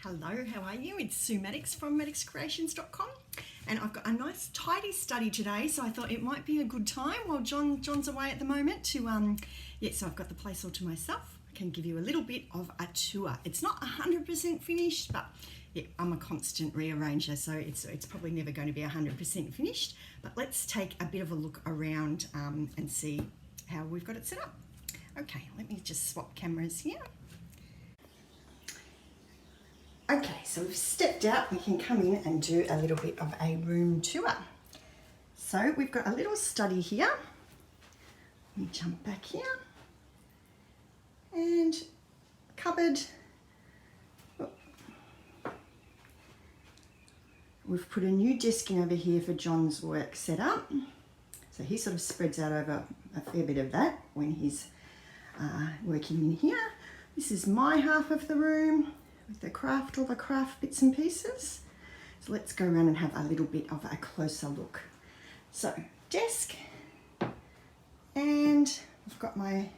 Hello, how are you? It's Sue Maddox from maddoxcreations.com, and I've got a nice tidy study today, so I thought it might be a good time while John's away at the moment to so I've got the place all to myself. I can give you a little bit of a tour. It's not 100% finished, but yeah, I'm a constant rearranger, so it's probably never going to be 100% finished, but let's take a bit of a look around and see how we've got it set up. Okay, let me just swap cameras here. Okay, so we've stepped out, we can come in and do a little bit of a room tour. So we've got a little study here. Let me jump back here. And cupboard. We've put a new desk in over here for John's work set up. So he sort of spreads out over a fair bit of that when he's working in here. This is my half of the room, with all the craft bits and pieces. So let's go around and have a little bit of a closer look. So desk, and I've got my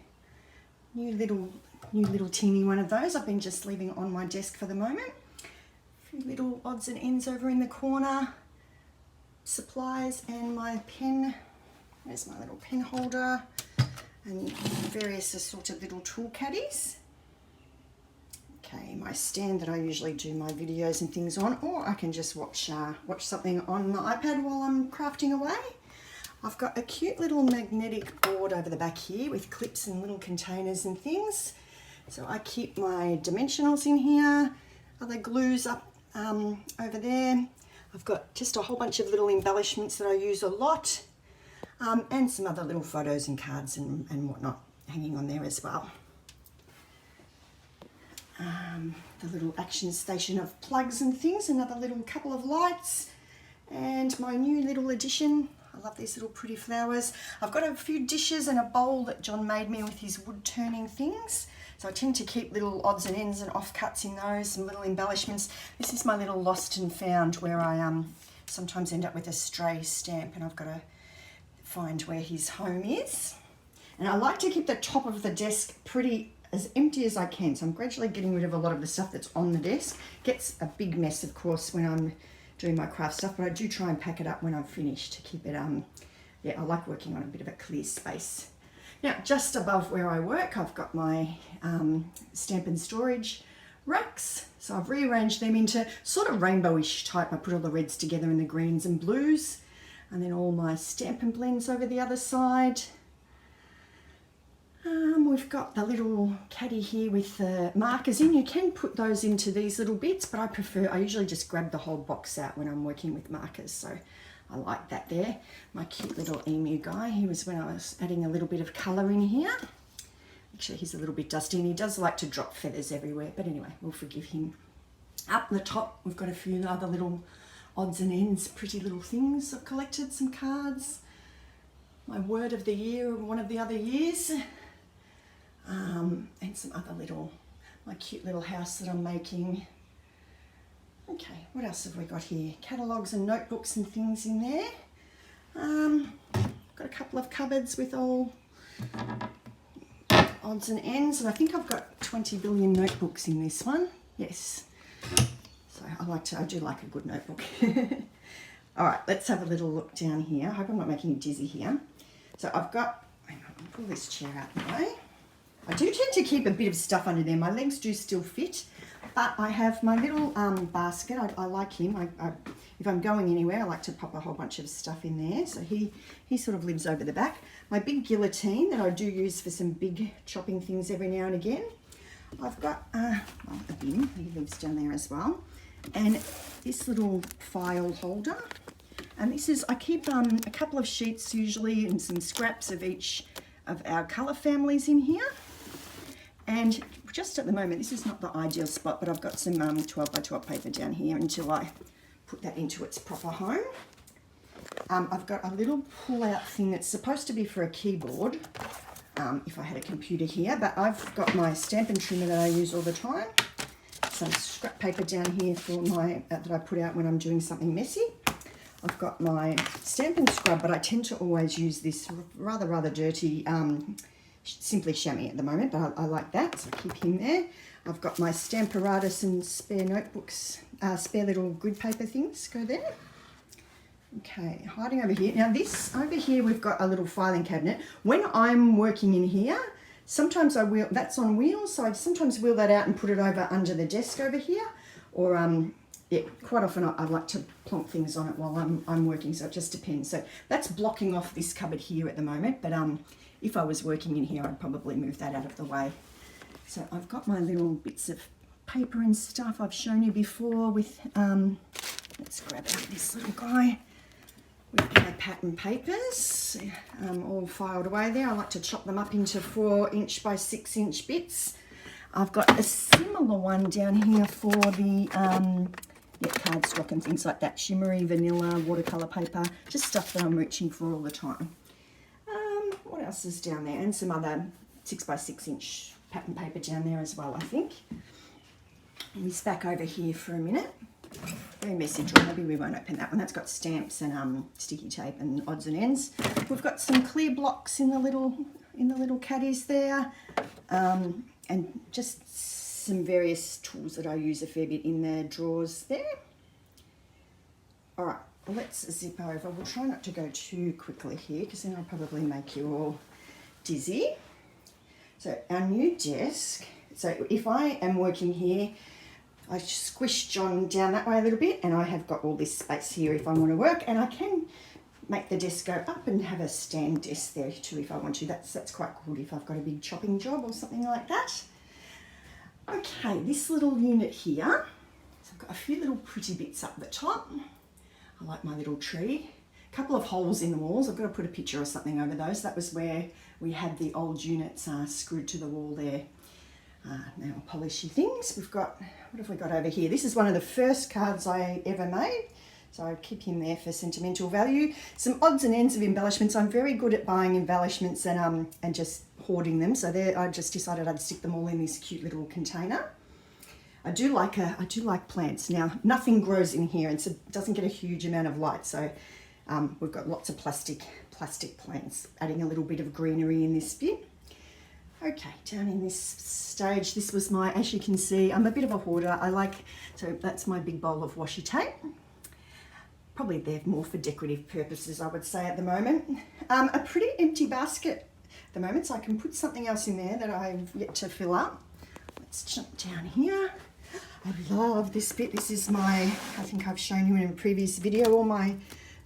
new little teeny one of those. I've been just leaving it on my desk for the moment. A few little odds and ends over in the corner, supplies and my pen. There's my little pen holder and various assorted little tool caddies. Okay, my stand that I usually do my videos and things on, or I can just watch something on my iPad while I'm crafting away. I've got a cute little magnetic board over the back here with clips and little containers and things. So I keep my dimensionals in here, other glues up over there. I've got just a whole bunch of little embellishments that I use a lot, and some other little photos and cards and whatnot hanging on there as well. The little action station of plugs and things, another little couple of lights, and my new little addition. I love these little pretty flowers. I've got a few dishes and a bowl that John made me with his wood turning things. So I tend to keep little odds and ends and offcuts in those, some little embellishments. This is my little lost and found where I sometimes end up with a stray stamp and I've got to find where his home is. And I like to keep the top of the desk pretty as empty as I can, so I'm gradually getting rid of a lot of the stuff that's on the desk. Gets a big mess, of course, when I'm doing my craft stuff, but I do try and pack it up when I'm finished to keep it, I like working on a bit of a clear space. Now, just above where I work, I've got my Stampin' Storage racks, so I've rearranged them into sort of rainbowish type. I put all the reds together and the greens and blues, and then all my Stampin' Blends over the other side. We've got the little caddy here with the markers in. You can put those into these little bits, but I usually just grab the whole box out when I'm working with markers, so I like that there. My cute little emu guy, he was when I was adding a little bit of colour in here. Actually, he's a little bit dusty and he does like to drop feathers everywhere, but anyway, we'll forgive him. Up the top, we've got a few other little odds and ends, pretty little things I've collected, some cards, my word of the year of one of the other years. And some other my cute little house that I'm making. Okay, what else have we got here? Catalogues and notebooks and things in there. Got a couple of cupboards with all odds and ends, and I think I've got 20 billion notebooks in this one. Yes. So I do like a good notebook. All right, let's have a little look down here. I hope I'm not making you dizzy here. So I've got, hang on, I'll pull this chair out of the way. I do tend to keep a bit of stuff under there. My legs do still fit, but I have my little basket. I like him. If I'm going anywhere, I like to pop a whole bunch of stuff in there. So he sort of lives over the back. My big guillotine that I do use for some big chopping things every now and again. I've got a bin. He lives down there as well. And this little file holder. And this is, I keep a couple of sheets usually and some scraps of each of our colour families in here. And just at the moment, this is not the ideal spot, but I've got some 12 by 12 paper down here until I put that into its proper home. I've got a little pull-out thing that's supposed to be for a keyboard, if I had a computer here, but I've got my Stampin' Trimmer that I use all the time. Some scrap paper down here for that I put out when I'm doing something messy. I've got my Stampin' Scrub, but I tend to always use this rather dirty simply chamois at the moment, but I like that, so I keep him there. I've got my Stamparatus and spare notebooks, spare little grid paper things go there. Okay, hiding over here. Now this over here, we've got a little filing cabinet. When I'm working in here, sometimes I wheel, that's on wheels, so I sometimes wheel that out and put it over under the desk over here. Or yeah, quite often I like to plonk things on it while I'm working, so it just depends. So that's blocking off this cupboard here at the moment, but if I was working in here, I'd probably move that out of the way. So I've got my little bits of paper and stuff I've shown you before with, let's grab out this little guy. With my pattern papers, all filed away there. I like to chop them up into 4" by 6" bits. I've got a similar one down here for the cardstock and things like that. Shimmery, vanilla, watercolour paper, just stuff that I'm reaching for all the time. What else is down there? And some other 6" by 6" pattern paper down there as well, I think. This back over here for a minute. Very messy drawer. Maybe we won't open that one. That's got stamps and sticky tape and odds and ends. We've got some clear blocks in the little caddies there, and just some various tools that I use a fair bit in the drawers there. All right, well, let's zip over. We'll try not to go too quickly here because then I'll probably make you all dizzy. So our new desk. So if I am working here, I squish John down that way a little bit and I have got all this space here if I want to work, and I can make the desk go up and have a stand desk there too if I want to. That's quite good if I've got a big chopping job or something like that. Okay, this little unit here, so I've got a few little pretty bits up the top. I like my little tree. A couple of holes in the walls. I've got to put a picture or something over those. That was where we had the old units screwed to the wall there. Now polishy things. We've got, what have we got over here? This is one of the first cards I ever made, so I keep him there for sentimental value. Some odds and ends of embellishments. I'm very good at buying embellishments and just hoarding them. So there, I just decided I'd stick them all in this cute little container. I do like plants. Now nothing grows in here, and so it doesn't get a huge amount of light. So we've got lots of plastic plants, adding a little bit of greenery in this bit. Okay, down in this stage, this was my, as you can see, I'm a bit of a hoarder. So that's my big bowl of washi tape. Probably they're more for decorative purposes, I would say at the moment. A pretty empty basket at the moment, so I can put something else in there that I've yet to fill up. Let's jump down here. I love this bit. This is I think I've shown you in a previous video, all my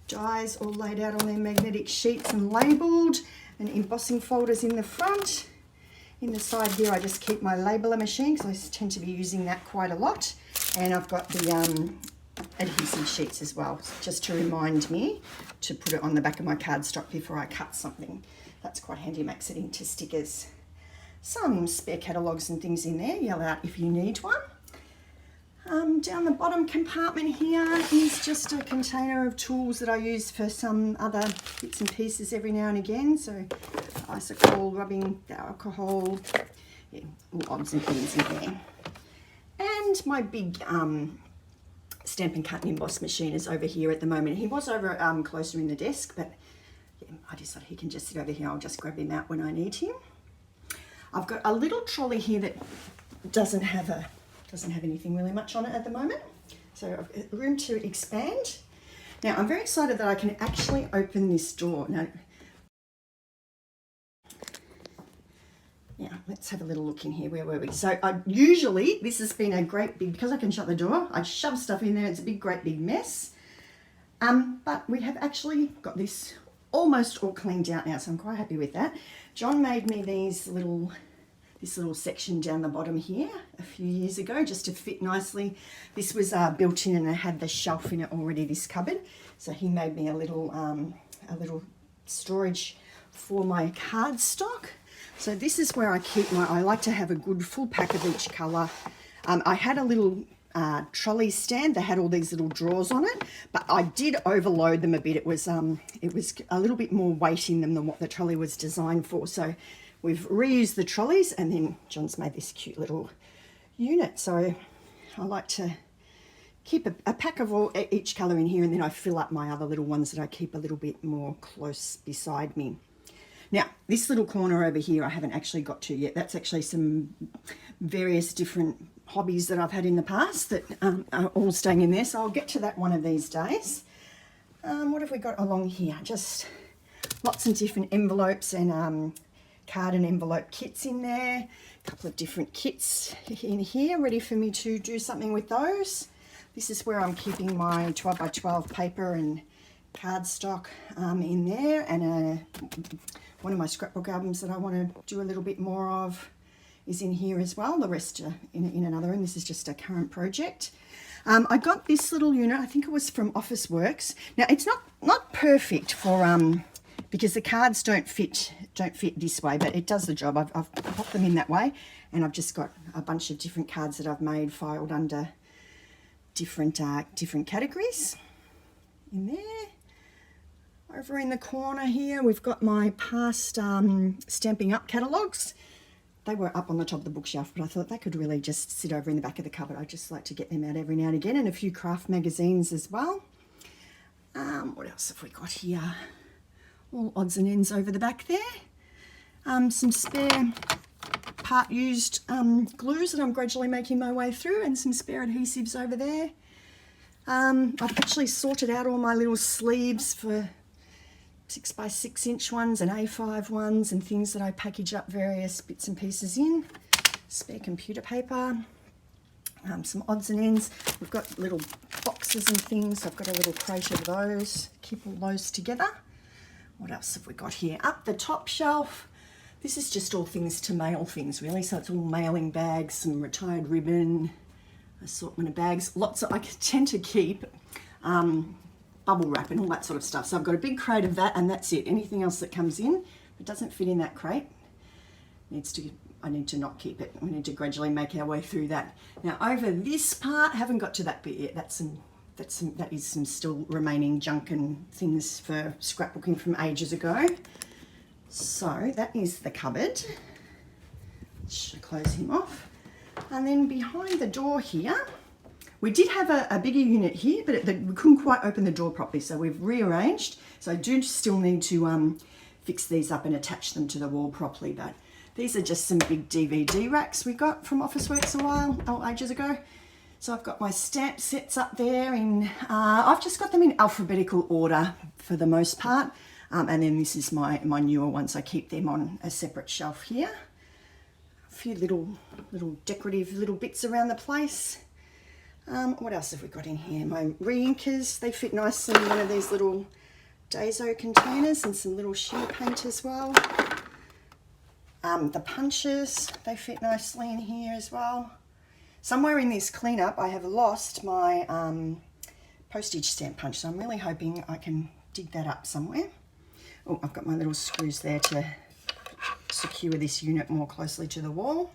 dies all laid out on their magnetic sheets and labelled, and embossing folders in the front. In the side here, I just keep my labeler machine because I tend to be using that quite a lot. And I've got the adhesive sheets as well, just to remind me to put it on the back of my cardstock before I cut something. That's quite handy, makes it into stickers. Some spare catalogues and things in there, yell out if you need one. Down the bottom compartment here is just a container of tools that I use for some other bits and pieces every now and again. So icicle, rubbing the alcohol, yeah, all odds and ends in there. And my big Stampin' Cut and Emboss machine is over here at the moment. He was over closer in the desk, but yeah, I decided he can just sit over here. I'll just grab him out when I need him. I've got a little trolley here that doesn't have anything really much on it at the moment, so I've got room to expand. Now I'm very excited that I can actually open this door. Now let's have a little look in here. Where were we? So usually this has been a great big, because I can shut the door, I shove stuff in there, it's a great big mess. But we have actually got this almost all cleaned out now, so I'm quite happy with that. John made me this little section down the bottom here a few years ago just to fit nicely. This was built in and it had the shelf in it already, this cupboard. So he made me a little storage for my cardstock. So this is where I keep I like to have a good full pack of each colour. I had a little trolley stand that had all these little drawers on it, but I did overload them a bit. It was a little bit more weight in them than what the trolley was designed for. So we've reused the trolleys, and then John's made this cute little unit. So I like to keep a pack of each colour in here, and then I fill up my other little ones that I keep a little bit more close beside me. Now, this little corner over here I haven't actually got to yet. That's actually some various different hobbies that I've had in the past that are all staying in there. So I'll get to that one of these days. What have we got along here? Just lots of different envelopes and card and envelope kits in there. A couple of different kits in here ready for me to do something with those. This is where I'm keeping my 12 by 12 paper and cardstock in there, and one of my scrapbook albums that I want to do a little bit more of is in here as well. The rest are in another room. This is just a current project. I got this little unit, I think it was from Officeworks. Now it's not perfect for because the cards don't fit this way, but it does the job. I've popped them in that way, and I've just got a bunch of different cards that I've made filed under different categories in there. Over in the corner here, we've got my past Stampin' Up catalogues. They were up on the top of the bookshelf, but I thought they could really just sit over in the back of the cupboard. I just like to get them out every now and again, and a few craft magazines as well. What else have we got here? All odds and ends over the back there. Some spare part used glues that I'm gradually making my way through, and some spare adhesives over there. I've actually sorted out all my little sleeves for 6 by 6 inch ones and A5 ones and things that I package up various bits and pieces in. Spare computer paper, some odds and ends. We've got little boxes and things. I've got a little crate of those. Keep all those together. What else have we got here? Up the top shelf, this is just all things to mail things really. So it's all mailing bags, some retired ribbon, assortment of bags. Lots of, I tend to keep bubble wrap and all that sort of stuff. So I've got a big crate of that, and that's it. Anything else that comes in that doesn't fit in that crate I need to not keep it. We need to gradually make our way through that. Now over this part, haven't got to that bit yet. That is some still remaining junk and things for scrapbooking from ages ago. So that is the cupboard. Should close him off. And then behind the door here, we did have a bigger unit here, but we couldn't quite open the door properly, so we've rearranged. So I do still need to fix these up and attach them to the wall properly, but these are just some big DVD racks we got from Officeworks ages ago. So I've got my stamp sets up there in, I've just got them in alphabetical order for the most part. And then this is my newer ones. I keep them on a separate shelf here. A few little decorative little bits around the place. What else have we got in here? My re-inkers, they fit nicely in one of these little Dazo containers, and some little sheer paint as well. The punches, they fit nicely in here as well. Somewhere in this cleanup I have lost my postage stamp punch, so I'm really hoping I can dig that up somewhere. Oh, I've got my little screws there to secure this unit more closely to the wall.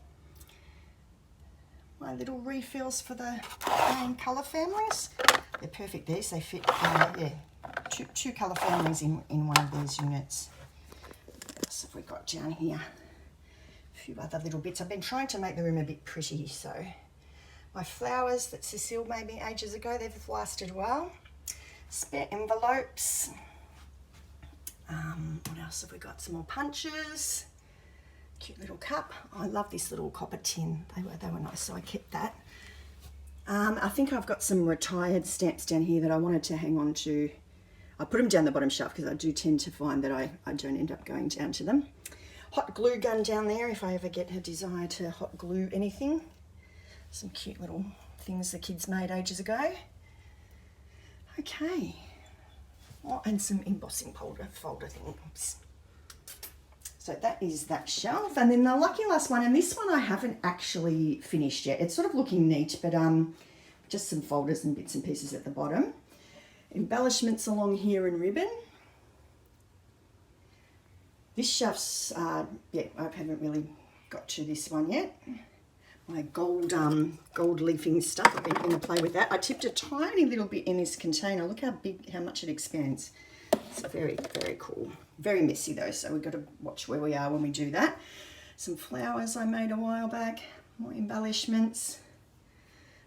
My little refills for the main colour families. They're perfect, these. They fit, yeah, two colour families in one of these units. What else have we got down here? A few other little bits. I've been trying to make the room a bit pretty, so my flowers that Cecile made me ages ago, they've lasted well. Spare envelopes. What else have we got? Some more punches. Cute little cup. I love this little copper tin. They were nice, so I kept that. I think I've got some retired stamps down here that I wanted to hang on to. I put them down the bottom shelf because I do tend to find that I don't end up going down to them. Hot glue gun down there if I ever get a desire to hot glue anything. Some cute little things the kids made ages ago. Okay. Oh, and some embossing folder things. So that is that shelf. And then the lucky last one, and this one I haven't actually finished yet. It's sort of looking neat, but just some folders and bits and pieces at the bottom. Embellishments along here in ribbon. This shelf's, yeah, I haven't really got to this one yet. My gold leafing stuff, I've been having to play with that. I tipped a tiny little bit in this container. Look how big, how much it expands. It's very, very cool. Very messy though, so we've got to watch where we are when we do that. Some flowers I made a while back, more embellishments.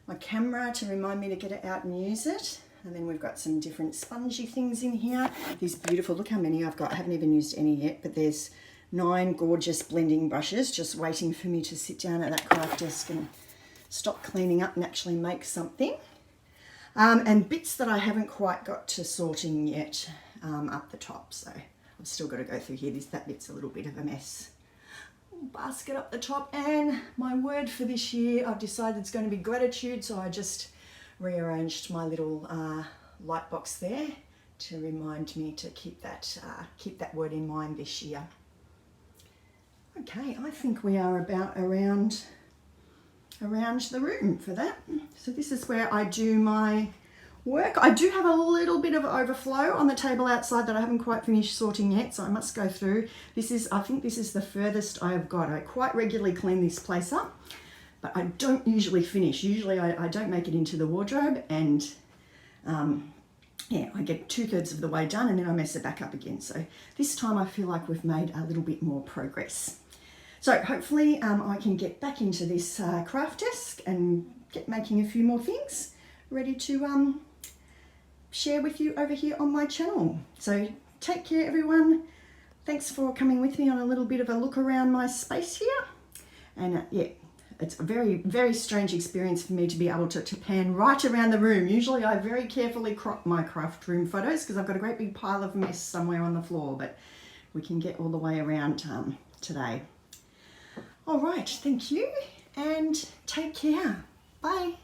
My camera to remind me to get it out and use it. And then we've got some different spongy things in here. These beautiful, look how many I've got. I haven't even used any yet, but there's 9 gorgeous blending brushes just waiting for me to sit down at that craft desk and stop cleaning up and actually make something. And bits that I haven't quite got to sorting yet up the top. So I've still got to go through here. That bit's a little bit of a mess. Basket up the top, and my word for this year, I've decided it's going to be gratitude, so I just rearranged my little light box there to remind me to keep that word in mind this year. Okay, I think we are about around the room for that. So this is where I do my work. I do have a little bit of overflow on the table outside that I haven't quite finished sorting yet, so I must go through. I think this is the furthest I have got. I quite regularly clean this place up, but I don't usually finish. Usually I don't make it into the wardrobe, and yeah, I get 2/3 of the way done and then I mess it back up again. So this time I feel like we've made a little bit more progress. So hopefully I can get back into this craft desk and get making a few more things ready to share with you over here on my channel. So take care, everyone. Thanks for coming with me on a little bit of a look around my space here. And yeah, it's a very, very strange experience for me to be able to pan right around the room. Usually I very carefully crop my craft room photos because I've got a great big pile of mess somewhere on the floor, but we can get all the way around today. All right, thank you and take care. Bye.